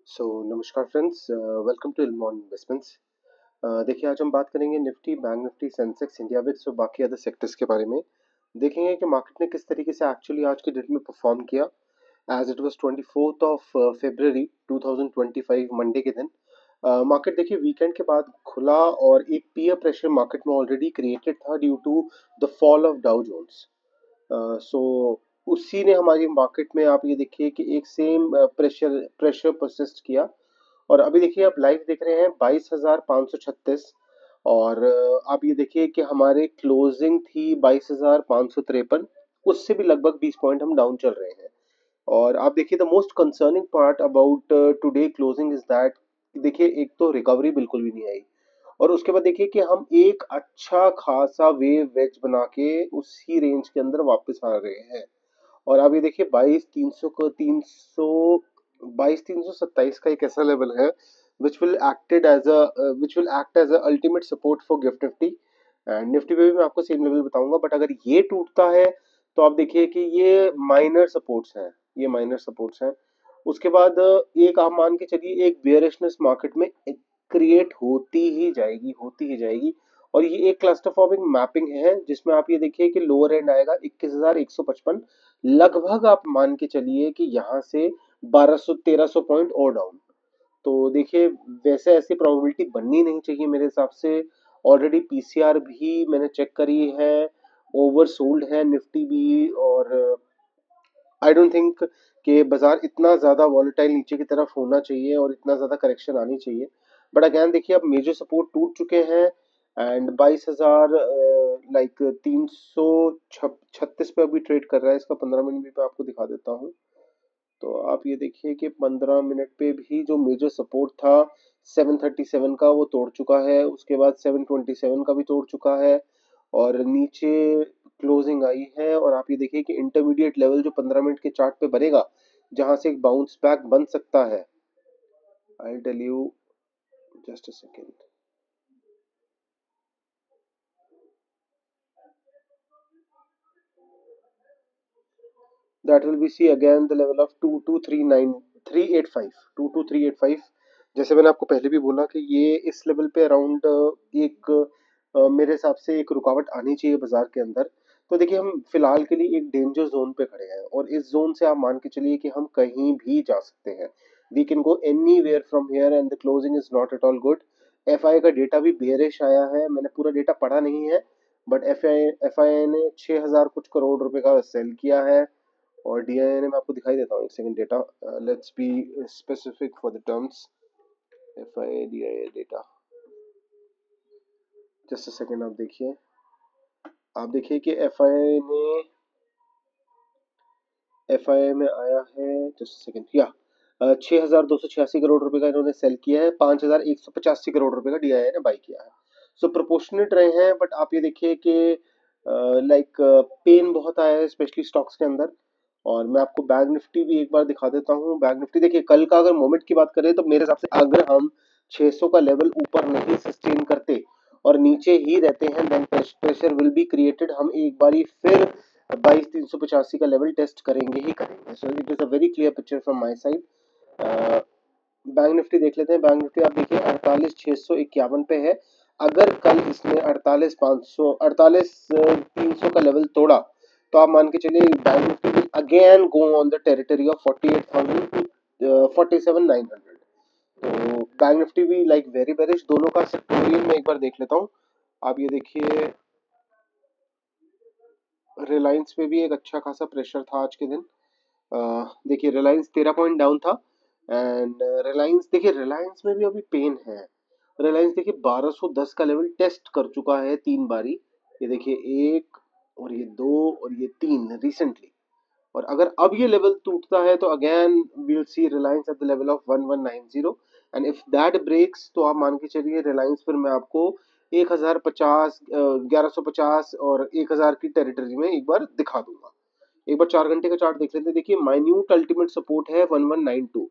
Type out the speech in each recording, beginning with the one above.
नमस्कार friends, welcome to इल्मॉन investments. देखिए, आज हम बात करेंगे Nifty, bank Nifty, Sensex, India VIX और बाकी अदर सेक्टर्स के बारे में। देखेंगे कि मार्केट ने किस तरीके से एक्चुअली आज के डेट में परफॉर्म किया as it was 24th of February 2025 Monday के दिन। मार्केट देखिए वीकेंड के बाद खुला और एक पीयर प्रेशर मार्केट में ऑलरेडी क्रिएटेड था due to the fall of Dow Jones. So उसी ने हमारी मार्केट में आप ये देखिए कि एक सेम प्रेशर प्रेशर परसिस्ट किया। और अभी देखिए आप लाइव देख रहे हैं 22,536। और आप ये देखिए कि हमारे क्लोजिंग थी 22,553। उससे भी लगभग 20 पॉइंट हम डाउन चल रहे हैं। और आप देखिए the most concerning part about today closing is that, देखिए एक तो रिकवरी बिल्कुल भी नहीं आई। और उसके बाद देखिए कि हम एक अच्छा खासा वेव वेज बना के उसी रेंज के अंदर वापस आ गए हैं। और अब ये देखिए 22,327 का एक ऐसा लेवल है which will act as a ultimate support for gift Nifty. And Nifty पे भी मैं आपको सेम लेवल बताऊंगा, बट अगर ये टूटता है तो आप देखिए कि ये माइनर सपोर्ट्स हैं। ये माइनर सपोर्ट्स हैं। उसके बाद एक आप मान के चलिए एक बेयरिशनेस मार्केट में क्रिएट होती ही जाएगी। और ये एक क्लस्टर फॉर्मिंग मैपिंग है जिसमें आप ये देखिए कि लोअर एंड आएगा 21,155। लगभग आप मान के चलिए कि यहाँ से 1200-1300 पॉइंट और डाउन। तो देखिए वैसे ऐसी प्रोबेबिलिटी बननी नहीं चाहिए मेरे हिसाब से। ऑलरेडी पीसीआर भी मैंने चेक करी है, ओवर सोल्ड है निफ्टी भी। और आई डोंट थिंक कि बाजार इतना ज्यादा वॉलेटाइल नीचे की तरफ होना चाहिए और इतना ज्यादा करेक्शन आनी चाहिए। बट अगैन देखिए अब मेजर सपोर्ट टूट चुके हैं। एंड 22,000 लाइक 336 पे अभी ट्रेड कर रहा है। इसका 15 मिनट पे आपको दिखा देता हूँ। तो आप ये देखिए कि 15 मिनट पे भी जो मेजर सपोर्ट था 737 का वो तोड़ चुका है। उसके बाद 727 का भी तोड़ चुका है। और नीचे क्लोजिंग आई है। और आप ये देखिए कि इंटरमीडिएट लेवल जो 15 मिनट के चार्ट पे बनेगा, जहां से एक बाउंस बैक बन सकता है। I tell you, just a second. That will be see again the level of 2239385। 22385। जैसे मैंने आपको पहले भी बोला कि ये इस लेवल पे अराउंड एक मेरे हिसाब से एक रुकावट आनी चाहिए बाजार के अंदर। तो देखिए हम फिलहाल के लिए एक डेंजर जोन पे खड़े हैं और इस जोन से आप मान के चलिए कि हम कहीं भी जा सकते हैं। We can go anywhere from here and the closing is not at all good. F I का डेटा भी बेरिश आया है। मैंने पूरा डेटा पढ़ा नहीं है, बट एफ आई ने 6,000 कुछ करोड़ रुपए का सेल किया है। और डीआईएनए में आपको दिखाई देता हूँ एक second data. Let's be specific for the terms. F I D I data, just a second. आप देखिए कि एफ आई में आया है, जस्ट सेकंड या 6,286 करोड़ रुपए का इन्होंने सेल किया है। 5,185 करोड़ रुपए का डीआईए ने बाई किया है। सो प्रोपोर्शनेट रहे हैं, बट आप ये देखिए कि लाइक पेन बहुत आया है स्पेशली स्टॉक्स के अंदर। और मैं आपको बैंक निफ्टी भी एक बार दिखा देता हूँ। बैंक निफ्टी देखिए कल का अगर मोमेंट की बात करें तो मेरे हिसाब से अगर हम 600 का लेवल ऊपर नहीं सस्टेन करते और नीचे ही रहते हैं, then pressure will be created. हम एक बारी फिर 22,385 का लेवल टेस्ट करेंगे ही करेंगे। So it is a very clear picture from my side. Bank Nifty देख लेते हैं। बैंक निफ्टी आप देखिए 48,651 पे है। अगर कल इसने 48,300 का लेवल तोड़ा तो आप मान के चलिए bank Nifty will again go on the territory of 48,000 to 47,900। तो बैंक निफ्टी भी लाइक वेरी बेरिश। दोनों का सेक्टोरियल में एक बार देख लेता हूँ। आप ये देखिए रिलायंस पे भी एक अच्छा खासा प्रेशर था आज के दिन। देखिए रिलायंस 13 पॉइंट डाउन था। एंड रिलायंस देखिए रिलायंस में भी अभी पेन है। रिलायंस देखिए 1210 का लेवल टेस्ट कर चुका है 3 बारी। ये देखिए एक और ये दो और ये तीन रिसेंटली। और अगर अब ये लेवल टूटता है तो again we'll see Reliance at the level of 1190। And if that breaks तो आप मान के चलिए रिलायंस फिर मैं आपको 1,050, 1,150 और 1,000 की टेरिटरी में एक बार दिखा दूंगा। एक बार 4 घंटे का चार्ट देख लेते हैं। देखिए माइन्यूट अल्टीमेट सपोर्ट है 1192।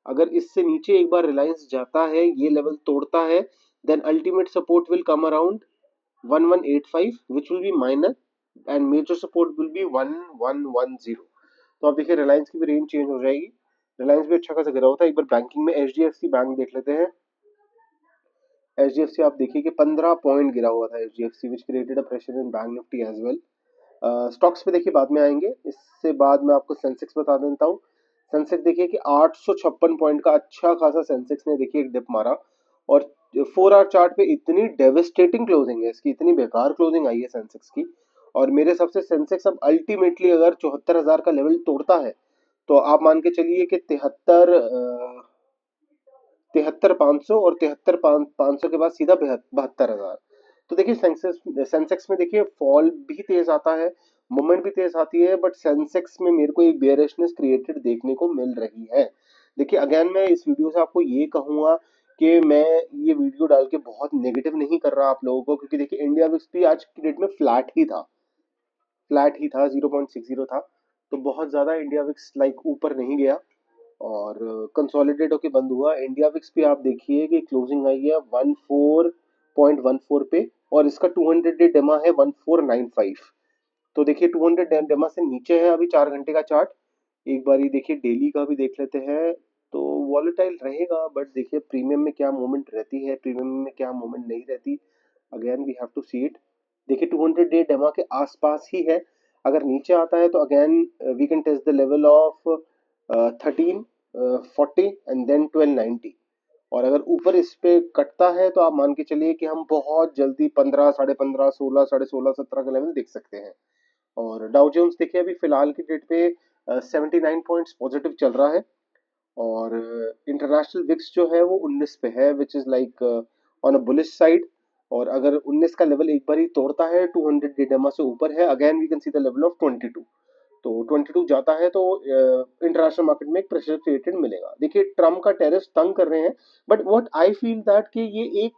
अगर इससे नीचे एक बार रिलायंस जाता है, ये लेवल तोड़ता है, then ultimate support will come around 1185 which will be minor. And major support will be 1110। तो आप देखिए रिलायंस की भी रेंज चेंज हो जाएगी। रिलायंस भी अच्छा खासा गिरा हुआ था। एक बार बैंकिंग में एचडीएफसी बैंक देख लेते हैं। एचडीएफसी आप देखिए कि 15 पॉइंट गिरा हुआ था HDFC, which created a pressure in bank Nifty as well. Stocks पे देखिए बाद में आएंगे, इससे बाद में आपको सेंसेक्स बता देता हूँ। सेंसेक्स देखिए कि 856 पॉइंट का अच्छा खासा सेंसेक्स ने देखिए एक डिप मारा, और 4 आवर चार्ट पे इतनी डेविस्टेटिंग क्लोजिंग है इसकी, इतनी बेकार क्लोजिंग आई है सेंसेक्स की। और मेरे हिसाब से सेंसेक्स अब अल्टीमेटली अगर 74,000 का लेवल तोड़ता है तो आप मान के चलिए कि 73,500 और 73,500 के बाद सीधा 72,000। तो देखिए सेंसेक्स सेंसेक्स में देखिए फॉल भी तेज आता है, मूवमेंट भी तेज आती है, बट सेंसेक्स में मेरे को एक बेयरिशनेस क्रिएटेड देखने को मिल रही है। देखिए अगेन मैं इस वीडियो से आपको ये कहूंगा कि मैं ये वीडियो डाल के बहुत नेगेटिव नहीं कर रहा आप लोगों को, क्योंकि देखिए इंडिया विक्स भी आज की डेट में फ्लैट ही था, 0.60 था। तो बहुत ज्यादा इंडिया विक्स लाइक ऊपर नहीं गया, और कंसोलिडेट होके बंद हुआ। इंडिया विक्स भी आप देखिए कि क्लोजिंग आई है 14.14 पे, और इसका 200 डे डेमा है 1495। तो देखिए 200 डेमा से नीचे है अभी 4 घंटे का चार्ट। एक बार ये देखिए डेली का भी देख लेते हैं। तो वॉलेटाइल रहेगा, बट देखिए प्रीमियम में क्या मूवमेंट रहती है, प्रीमियम में क्या मूवमेंट नहीं रहती, again we have to see it. देखिए 200 डे डेमा के आसपास ही है। अगर नीचे आता है तो again we can test the level of 1340 and then 1290। और अगर ऊपर इस पे कटता है तो आप मान के चलिए कि हम बहुत जल्दी 15, 15.5, 16, 16.5, 17 का लेवल देख सकते हैं। और डाउ जोन्स देखिए अभी फिलहाल की डेट पे 79 पॉइंट्स पॉजिटिव चल रहा है, और इंटरनेशनल विक्स जो है वो 19 पे है, which is like on a bullish side. और अगर 19 का लेवल एक बार ही तोड़ता है, 200 डेमा से ऊपर है, again we can see the level of 22। तो 22 जाता है तो इंटरनेशनल मार्केट में एक प्रेशर क्रिएटेड मिलेगा। देखिए ट्रम्प का टेरिफ तंग कर रहे हैं, but what I feel that कि ये एक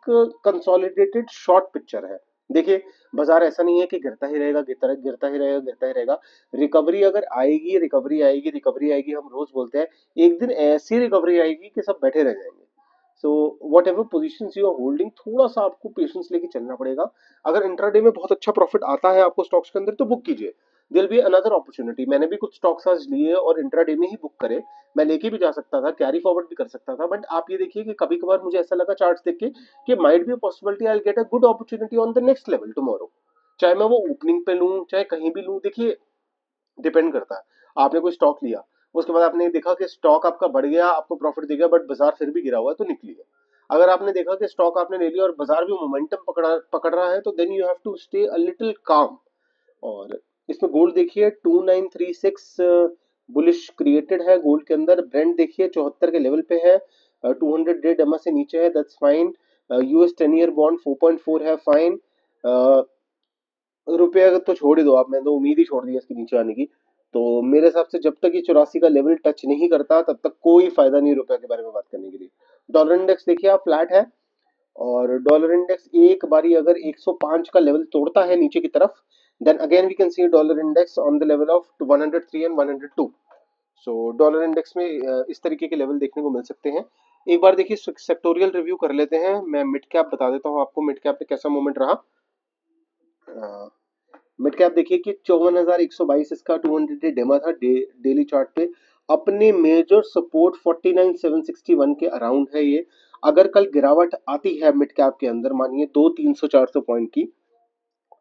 कंसोलिडेटेड शॉर्ट पिक्चर है। देखिए बाजार ऐसा नहीं है कि गिरता ही रहेगा, गिरता ही रहेगा, गिरता ही रहेगा। रिकवरी अगर आएगी, रिकवरी आएगी, रिकवरी आएगी, हम रोज बोलते हैं, एक दिन ऐसी रिकवरी आएगी कि सब बैठे रह जाएंगे। So whatever position you are holding, थोड़ा सा आपको पेशेंस लेके चलना पड़ेगा। अगर इंट्राडे में बहुत अच्छा प्रॉफिट आता है आपको स्टॉक्स के अंदर तो बुक कीजिए, दिल बी अनदर अपॉर्चुनिटी। मैंने भी कुछ स्टॉक्स आज लिए और इंट्राडे में ही बुक करे। मैं लेके भी जा सकता था, कैरी फॉरवर्ड भी कर सकता था, बट आप ये देखिए कि कभी कभार मुझे ऐसा लगा चार्ट्स देख के कि might be a possibility I get a good opportunity on the next level tomorrow. चाहे मैं वो ओपनिंग पे लूं चाहे कहीं भी लूं, देखिए डिपेंड करता है। आपने कोई स्टॉक लिया, उसके बाद आपने देखा कि स्टॉक आपका बढ़ गया, आपको प्रॉफिट दे गया, बट बाजार फिर भी गिरा हुआ है तो निकलिए। अगर आपने देखा कि स्टॉक आपने ले लिया और बाजार भी मोमेंटम पकड़ रहा है, तो then you have to stay a little calm. और इसमें गोल्ड देखिए 2936 बुलिश क्रिएटेड है गोल्ड के अंदर। ब्रेंड देखिए 74 के लेवल पे है, 200 डे डमा से नीचे है, that's fine. US 10 year bond 4.4 है, फाइन। रुपया का तो छोड़ ही दो आप, मैंने तो उम्मीद ही छोड़ दी है इसके नीचे आने की। तो मेरे हिसाब से जब तक ये 84 का लेवल टच नहीं करता तब तक कोई फायदा नहीं रुपया के बारे में बात करने के लिए। डॉलर इंडेक्स देखिए आप फ्लैट है, और डॉलर इंडेक्स एक बारी अगर 105 का लेवल तोड़ता है नीचे की तरफ, then again we can see dollar index on the level of 103 and 102। So dollar index में इस तरीके के लेवल देखने को मिल सकते हैं। एक बार देखिए सेक्टोरियल रिव्यू कर लेते हैं। मैं मिड कैप बता देता हूँ आपको, मिड कैप पे कैसा मूवमेंट रहा। मिड कैप देखिए कि 54,122 इसका 200 डे डेमा था, डेली चार्ट पे अपने मेजर सपोर्ट 49,761 के अराउंड है ये। अगर कल गिरावट आती है मिड कैप के अंदर, मानिए 200, 300, 400 पॉइंट की,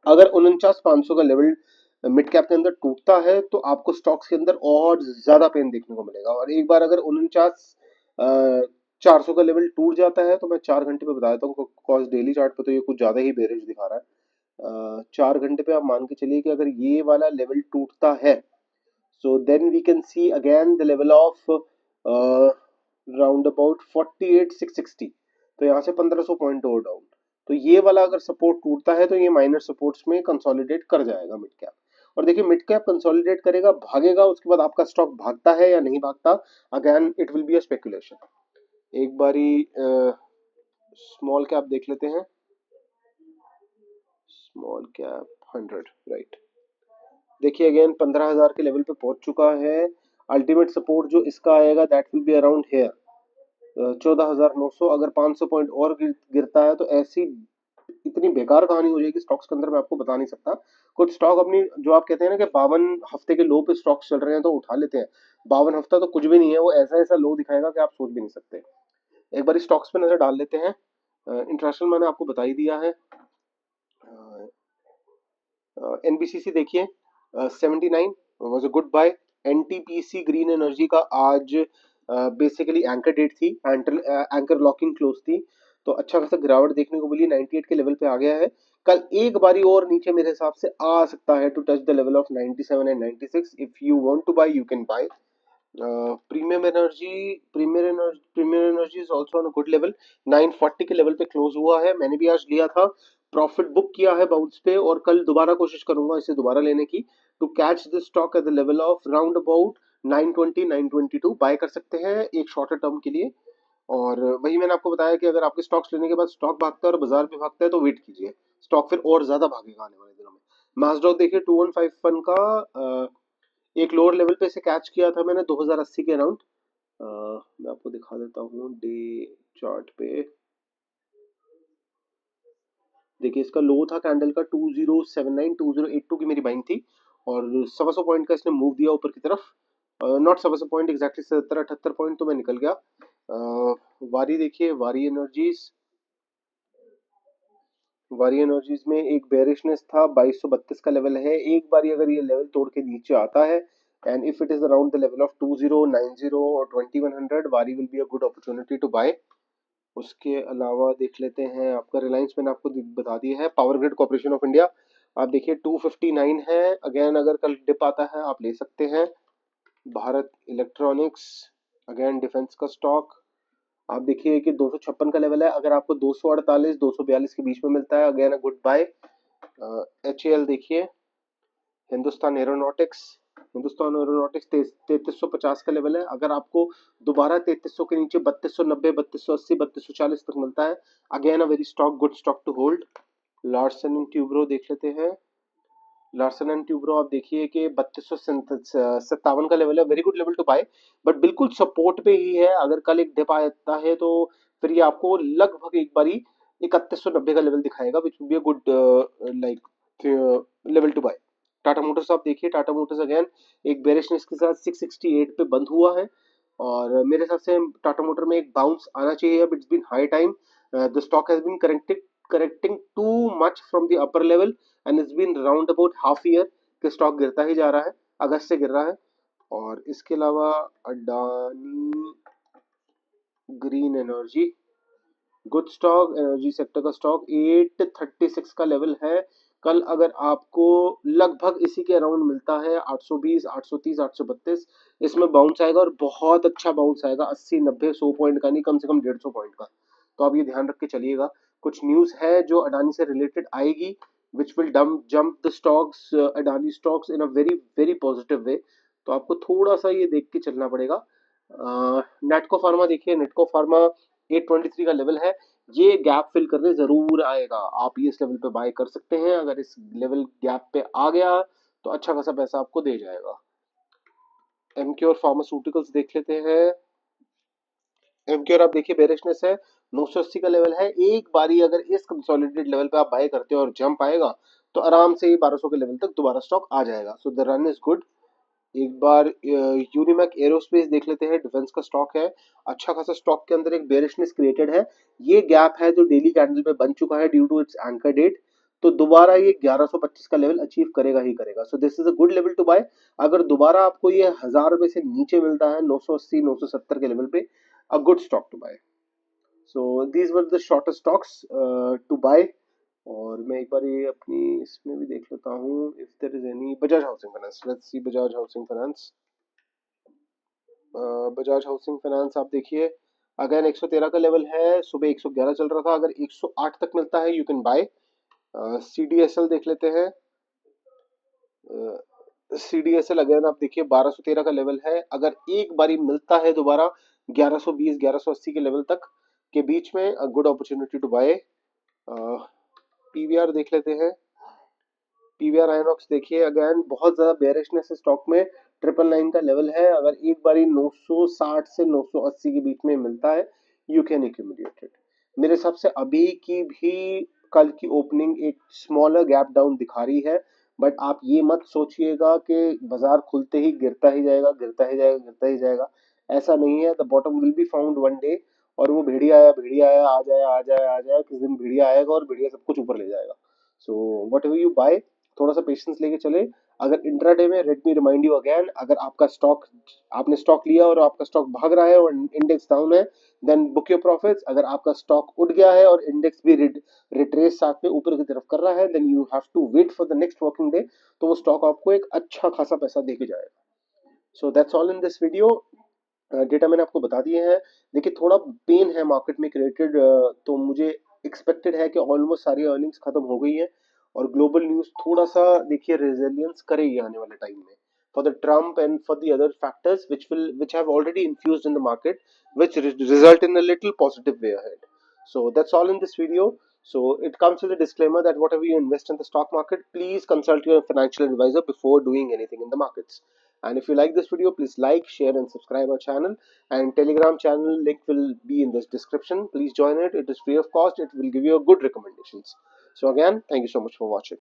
अगर 49,500 का लेवल मिड कैप के अंदर टूटता है तो आपको स्टॉक्स के अंदर और ज्यादा पेन देखने को मिलेगा। और एक बार अगर 49,400 का लेवल टूट जाता है तो मैं 4 घंटे पे बता देता हूँ, बिकॉज डेली चार्ट पे तो ये कुछ ज्यादा ही बेरिश दिखा रहा है। 4 घंटे पे आप मान के चलिए कि अगर ये वाला लेवल टूटता है, so then we can see again the level of round about 48,660। तो यहाँ से 1500 पॉइंट और डाउन। तो ये वाला अगर सपोर्ट टूटता है तो ये माइनर सपोर्ट्स में कंसोलिडेट कर जाएगा मिड कैप। और देखिए मिड कैप कंसोलिडेट करेगा, भागेगा, उसके बाद आपका स्टॉक भागता है या नहीं भागता, again it will be a speculation. एक बारी स्मॉल कैप देख लेते हैं। Small cap 100, right. देखिए अगेन 15,000 के लेवल पे पहुंच चुका है। अल्टीमेट सपोर्ट जो इसका आएगा that will be around hair 14,900। अगर 500 पॉइंट और गिरता है तो ऐसी इतनी बेकार कहानी हो जाएगी स्टॉक्स के अंदर, मैं आपको बता नहीं सकता। कुछ स्टॉक अपनी, जो आप कहते हैं ना कि 52 हफ्ते के लो पे स्टॉक्स चल रहे हैं तो उठा लेते हैं, 52 हफ्ता तो कुछ भी नहीं है, वो ऐसा ऐसा लो दिखाएगा कि आप सोच भी नहीं सकते। एक बार स्टॉक्स पे नजर डाल लेते हैं। इंटरनेशनल मैंने आपको बता ही दिया है। एनबीसीसी देखिए, 79 was a good buy. NTPC green energy का आज बेसिकली एंकर डेट थी, एंकर लॉकिंग क्लोज थी, तो अच्छा खासा गिरावट देखने को मिली, 98 के लेवल पे आ गया है। कल एक बारी और नीचे मेरे हिसाब से आ सकता है to touch the level of 97 and 96। If you want to buy you can buy. Premier Energy is also on a good level, 940 के लेवल पे क्लोज हुआ है, मैंने भी आज लिया था, प्रॉफिट बुक किया है बाउंस पे, और कल दोबारा कोशिश करूंगा इसे दोबारा लेने की, to catch this stock at the level of round about 920 922 buy कर सकते हैं एक शॉर्टर टर्म के लिए। और वही मैंने आपको बताया कि अगर आपके स्टॉक्स लेने के बाद स्टॉक भागता है और बाजार भी भागता है तो वेट कीजिए, स्टॉक फिर और ज्यादा भागेगा आने वाले दिनों में। मास्डॉक देखिए, 2151 का एक लोअर लेवल पे इसे कैच किया था मैंने 2080 के अराउंड। मैं आपको दिखा देता हूँ डे चार्ट पे। देखिए इसका लो था कैंडल का 2079 2082 की मेरी बाइंग थी, और 125 पॉइंट का इसने मूव दिया ऊपर की तरफ, नॉट 125 पॉइंट, एग्जैक्टली 77 78 पॉइंट तो मैं निकल गया। वारी देखिए, वारी एनर्जीज में एक बेरिशनेस था, 2232 का लेवल है, एक बारी अगर ये लेवल तोड़ के नीचे आता है and if it is around the level of 2090 और 2100, Waaree will be a good opportunity to buy. उसके अलावा देख लेते हैं आपका रिलायंस, मैंने आपको बता दिया है। Power grid corporation of India आप देखिए 259 है, अगेन अगर कल डिप आता है आप ले सकते हैं। भारत इलेक्ट्रॉनिक्स, अगेन डिफेंस का स्टॉक, आप देखिए कि 256 का लेवल है, अगर आपको 248 242 के बीच में मिलता है again a good buy. H देखिए, हिंदुस्तान एरोनॉटिक्स, हिंदुस्तान एरोनॉटिक्स 3350 का लेवल है, अगर आपको दोबारा 3300 के नीचे 3290 3280 3240 तक मिलता है again a very stock good stock to hold. Larsen and Toubro देख लेते हैं। लार्सन एंड ट्यूब्रो आप देखिए कि 3257 का लेवल है, very good level to buy, but बिल्कुल सपोर्ट पे ही है, अगर कल एक डिप आता है तो फिर ये आपको लगभग एक बारी 3190 का लेवल दिखाएगा, which will be a good like level to buy. Tata Motors आप देखिए, टाटा मोटर्स अगेन एक बेरिशनेस के साथ 668 पे बंद हुआ है, और मेरे हिसाब से टाटा मोटर में एक बाउंस आना चाहिए, अब it's been high time, the stock has been correcting too much from the upper level and it's been round about half year के स्टॉक गिरता ही जा रहा है, अगस्त से गिर रहा है। और इसके अलावा Adani green energy, good stock, energy sector का स्टॉक 836 का लेवल है, कल अगर आपको लगभग इसी के अराउंड मिलता है 820 830 832, इसमें बाउंस आएगा और बहुत अच्छा बाउंस आएगा, 80 90 100 पॉइंट का नहीं, कम से कम 150 पॉइंट का, तो आप ये ध्यान रख के चलिएगा। कुछ न्यूज है जो अडानी से रिलेटेड आएगी which will jump the stocks, Adani stocks in a very very positive way, तो आपको थोड़ा सा ये देख के चलना पड़ेगा। नेटको फार्मा देखिए, नेटको फार्मा 823 का लेवल है, ये गैप फिल करने जरूर आएगा, आप ये इस लेवल पे बाय कर सकते हैं, अगर इस लेवल गैप पे आ गया तो अच्छा खासा पैसा आपको दे जाएगा। एमक्योर फार्मास्यूटिकल्स देख लेते हैं। एमक्योर आप देखिए बेरिशनेस है, 980 का लेवल है, एक बारी अगर इस कंसोलिडेटेड लेवल पे आप बाय करते हो और जंप आएगा तो आराम से 1200 के लेवल तक दोबारा स्टॉक आ जाएगा, so the run is good. एक बार यूनिमैक एरोस्पेस देख लेते हैं, डिफेंस का स्टॉक है, अच्छा खासा स्टॉक के अंदर एक बेरिशनेस क्रिएटेड है, ये गैप है जो डेली कैंडल पे बन चुका है due to its anchor date, तो दोबारा ये 1125 का लेवल अचीव करेगा ही करेगा, so this is a good level to buy. अगर दोबारा आपको ये 1000 रुपए से नीचे मिलता है 980 970 के लेवल पे, a good stock to buy. So these were the shortest stocks to buy. और मैं एक बार ये अपनी इसमें भी देख लेता हूँ, if there is any Bajaj housing finance, let's see Bajaj housing finance. Bajaj housing finance आप देखिए, अगर 113 का लेवल है, सुबह 111 चल रहा था, अगर 108 तक मिलता है यू कैन बाय। सीडीएसएल देख लेते हैं। सीडीएसएल अगर आप देखिए 1213 का लेवल है, अगर एक बारी मिलता है दोबारा 1120 1180 के लेवल तक के बीच में, good opportunity to buy. PVR देख लेते हैं। पीवीआर आयनॉक्स देखिए, अगेन बहुत ज्यादा बेयरिशनेस है स्टॉक में, 999 का लेवल है, अगर एक बारी 960 से 980 के बीच में मिलता है यू कैन एक्यूमुलेट इट। मेरे हिसाब से अभी की भी कल की ओपनिंग एक स्मॉलर गैप डाउन दिखा रही है, बट आप ये मत सोचिएगा कि बाजार खुलते ही गिरता ही जाएगा, गिरता ही जाएगा, गिरता ही जाएगा। ऐसा नहीं है। The bottom will be found one day. और वो भेड़िया आया, आ जाए आ जाए आ जाए, किस दिन भेड़िया आएगा और भेड़िया सब कुछ ऊपर ले जाएगा। So whatever you buy, थोड़ा सा पेशेंस लेके चले। अगर इंट्राडे में, let me remind you again, अगर आपका स्टॉक, आपने स्टॉक लिया और आपका स्टॉक भाग रहा है और इंडेक्स डाउन है, देन बुक योर प्रॉफिट्स। अगर आपका स्टॉक उठ गया है और इंडेक्स भी रिट्रेस साथ में ऊपर की तरफ कर रहा है, then you have to wait for the next working day. तो वो स्टॉक आपको एक अच्छा खासा पैसा दे के जाएगा। So that's all in this video. Data मैंने आपको बता दिए हैं। देखिए थोड़ा पेन है मार्केट में क्रिएटेड, तो मुझे एक्सपेक्टेड है कि ऑलमोस्ट सारी अर्निंग्स खत्म हो गई है और ग्लोबल न्यूज़ थोड़ा सा देखिए रेजिलियंस करेगी आने वाले टाइम में, for the Trump and for the other factors which have already infused in the market, which result in a little positive way ahead. So that's all in this video. So it comes with a disclaimer that whatever you invest in the stock market, please consult your financial advisor before doing anything in the markets. And if you like this video, please like, share, and subscribe our channel. And Telegram channel link will be in this description. Please join it. It is free of cost. It will give you a good recommendations. So again, thank you so much for watching.